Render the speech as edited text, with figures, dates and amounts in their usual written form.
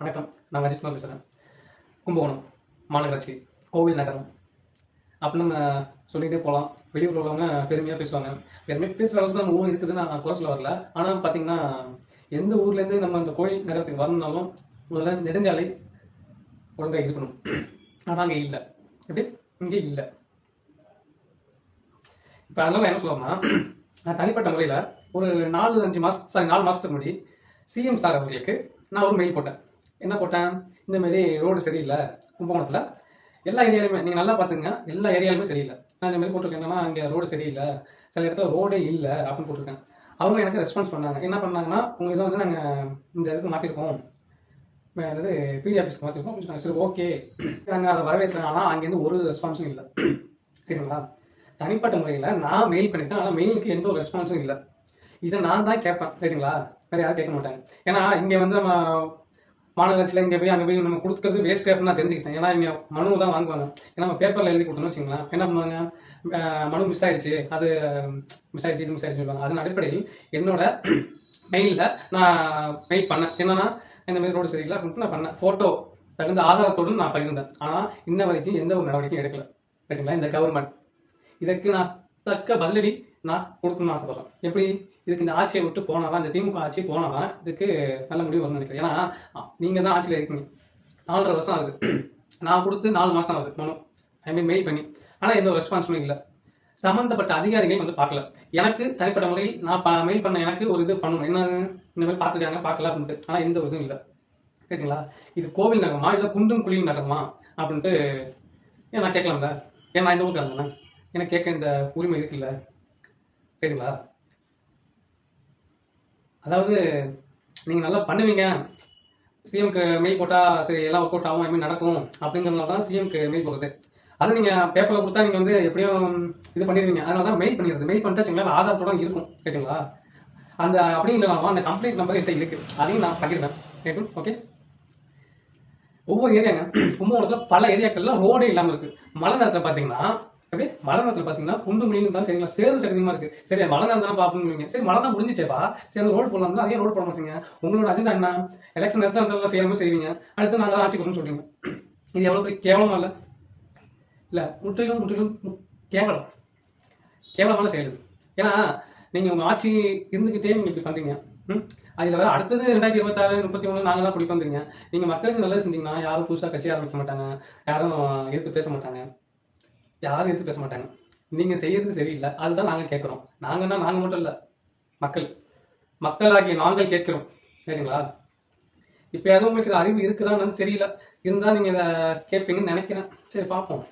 வணக்கம். நான் அஜித்குமார் பேசுகிறேன். கும்பகோணம் மாநகராட்சி கோவில் நகரம் அப்படின்னு நம்ம சொல்லிகிட்டே போகலாம். வெளியூரில் உள்ளவங்க பெருமையாக பேசுவாங்க. பெருமையாக பேசுகிற அளவுக்கு தான் ஊர் இருக்குதுன்னு நான் குறை சொல்ல வரல. ஆனால் பார்த்தீங்கன்னா, எந்த ஊர்லேருந்து நம்ம அந்த கோயில் நகரத்துக்கு வரணும்னாலும் முதல்ல நெடுஞ்சாலை ஒழுங்காக இருக்கணும். ஆனால் அங்கே இல்லை. எப்படி இங்கே இல்லை. இப்போ அதனால என்ன சொல்லணும்னா, நான் தனிப்பட்ட முறையில் ஒரு 4 மாதத்துக்கு முன்னாடி சிஎம் சார் அவர்களுக்கு நான் ஒரு மெயில் போட்டேன். என்ன போட்டேன், இந்தமாரி ரோடு சரியில்லை கும்பகோணத்தில், எல்லா ஏரியாலுமே நீங்கள் நல்லா பார்த்துங்க, எல்லா ஏரியாலுமே சரியில்லை. நான் இந்த மாதிரி போட்டிருக்கேன், என்னன்னா இங்கே ரோடு சரியில்லை, சில இடத்துல ரோடே இல்லை அப்படின்னு போட்டிருக்கேன். அவங்க எனக்கு ரெஸ்பான்ஸ் பண்ணாங்க. என்ன பண்ணாங்கன்னா, உங்கள் இதை வந்து நாங்கள் இந்த இதுக்கு மாற்றிருக்கோம், அதாவது பிடி ஆஃபீஸ்க்கு மாற்றிருக்கோம். சரி, ஓகே, நாங்கள் அதை வரவேற்கிறோம். ஆனால் அங்கேருந்து ஒரு ரெஸ்பான்ஸும் இல்லை. சரிங்களா? தனிப்பட்ட முறையில் நான் மெயில் பண்ணிட்டேன், ஆனால் மெயிலுக்கு எந்த ஒரு ரெஸ்பான்ஸும் இல்லை. இதை நான் தான் கேட்பேன். சரிங்களா? வேறு யாரும் கேட்க மாட்டாங்க. ஏன்னா இங்கே வந்து நம்ம மாநகராட்சியில் இங்கே போய் அங்கே போய் நம்ம கொடுக்குறது வேஸ்ட் அப்படின்னு நான் தெரிஞ்சுக்கிட்டேன். ஏன்னா இங்கே மனு தான் வாங்குவாங்க. ஏன்னா நம்ம பேப்பரில் எழுதி கொடுத்தோம்னு வச்சுங்களேன், என்ன பண்ணுவாங்க, மனு மிஸ் ஆயிடுச்சு, அது மிஸ் ஆயிடுச்சு, இது மிஸ் ஆயிடுச்சு சொல்லுவாங்க. அதன் அடிப்படையில் என்னோட மெயிலில் நான் மெயில் பண்ணேன். என்னன்னா, இந்த மாதிரி ரோடு சரியில்லை அப்படின்ட்டு நான் பண்ணேன். ஃபோட்டோ தகுந்த ஆதாரத்தோடு நான் பகிர்ந்தேன். ஆனால் இன்ன வரைக்கும் எந்த ஒரு நடவடிக்கையும் எடுக்கல. சரிங்களா? இந்த கவர்மெண்ட் இதற்கு நான் தக்க பதிலடி நான் கொடுக்கணும்னு ஆசைப்படுறேன். எப்படி, இதுக்கு இந்த ஆட்சியை விட்டு போனாதான், இந்த திமுக ஆட்சி போனாதான் இதுக்கு நல்ல முடிவு வரும்னு நினைக்கிறேன். ஏன்னா நீங்கள் தான் ஆட்சியில் இருக்கீங்க. 4.5 வருஷம் ஆகுது. நான் கொடுத்து 4 மாதம் ஆகுது மனு, மெயில் பண்ணி. ஆனால் எந்த ஒரு ரெஸ்பான்ஸும் இல்லை. சம்மந்தப்பட்ட அதிகாரிகள் வந்து பார்க்கல. எனக்கு தனிப்பட்ட முறையில் நான் மெயில் பண்ண எனக்கு ஒரு இது பண்ணணும், என்ன இந்த மாதிரி பார்த்துருக்காங்க பார்க்கல அப்படின்ட்டு. ஆனால் எந்த ஒரு இதுவும் இல்லை. கேட்டீங்களா? இது கோவில் நகரமா இல்லை குண்டும் குழியும் நகரமா அப்படின்ட்டு நான் கேட்கலாம்ல. ஏன் நான் இந்த ஊருக்கு இருந்தேன்னா எனக்கு கேட்க இந்த உரிமை இருக்குல்ல. கேட்டுங்களா? அதாவது நீங்கள் நல்லா பண்ணுவீங்க, சிஎம்க்கு மெயில் போட்டால் சரி எல்லாம் ஒர்க் அவுட் ஆகும், ஐ மீன் நடக்கும் அப்படிங்கிறதுனால தான் சிஎம்க்கு மெயில் போடுறது. அது நீங்கள் பேப்பரில் கொடுத்தா நீங்கள் வந்து எப்படியும் இது பண்ணிடுவீங்க. அதனால தான் மெயில் பண்ணிடுறது. மெயில் பண்ணிட்டு வச்சுங்களா ஆதாரத்தோட இருக்கும். கேட்டுங்களா? அந்த அப்படிங்கிறனால அந்த கம்ப்ளைண்ட் நம்பர் என்கிட்ட இருக்குது, அதையும் நான் பகிர்வேன். கேட்கும். ஓகே. ஒவ்வொரு ஏரியாங்க கும்பகோணத்தில் பல ஏரியாக்கள்லாம் ரோடே இல்லாமல் இருக்குது. மழை நேரத்தில் பார்த்தீங்கன்னா, அப்படியே மழை நேரத்தில் பார்த்தீங்கன்னா குண்டு முடியும் தான். சரிங்களா? சேரும் சகதியமாக இருக்குது. சரி, மழை நேரம் தானே பார்ப்பீங்க. சரி, மழை தான் முடிஞ்சிச்சேப்பா, சரி அந்த ரோடு போடலாம்னா அதே ரோடு போட மாட்டீங்க. உங்களோட அஜெண்டா என்ன? எலெக்ஷன் நேரத்தில் செய்யணுமோ செய்வீங்க, அடுத்து நான் ஆட்சி கொடுன்னு சொல்றீங்க. இது எவ்வளோ பெரிய கேவலமா இல்லை? இல்லை, முற்றிலும் கேவலமான செயல். ஏன்னா நீங்கள் உங்கள் ஆட்சி இருந்துக்கிட்டே நீங்கள் இப்படி பண்ணுறீங்க. அதில் வர அடுத்தது 2026, 31 நாங்கள் தான் பிடிப்போம் வந்துருங்க. நீங்கள் மக்களுக்கு நல்லது செஞ்சீங்கன்னா யாரும் புதுசாக கட்சி ஆரம்பிக்க மாட்டாங்க, யாரும் எதிர்த்து பேச மாட்டாங்க. நீங்கள் செய்யறது சரியில்லை, அதுதான் நாங்கள் கேட்குறோம். நாங்கள் மட்டும் இல்லை, மக்களாகிய நாங்கள் கேட்கிறோம். சரிங்களா? இப்போ எதுவும் உங்களுக்கு அறிவு இருக்குதான்னு தெரியல, இருந்தால் நீங்கள் இதை கேட்பீங்கன்னு நினைக்கிறேன். சரி, பார்ப்போம்.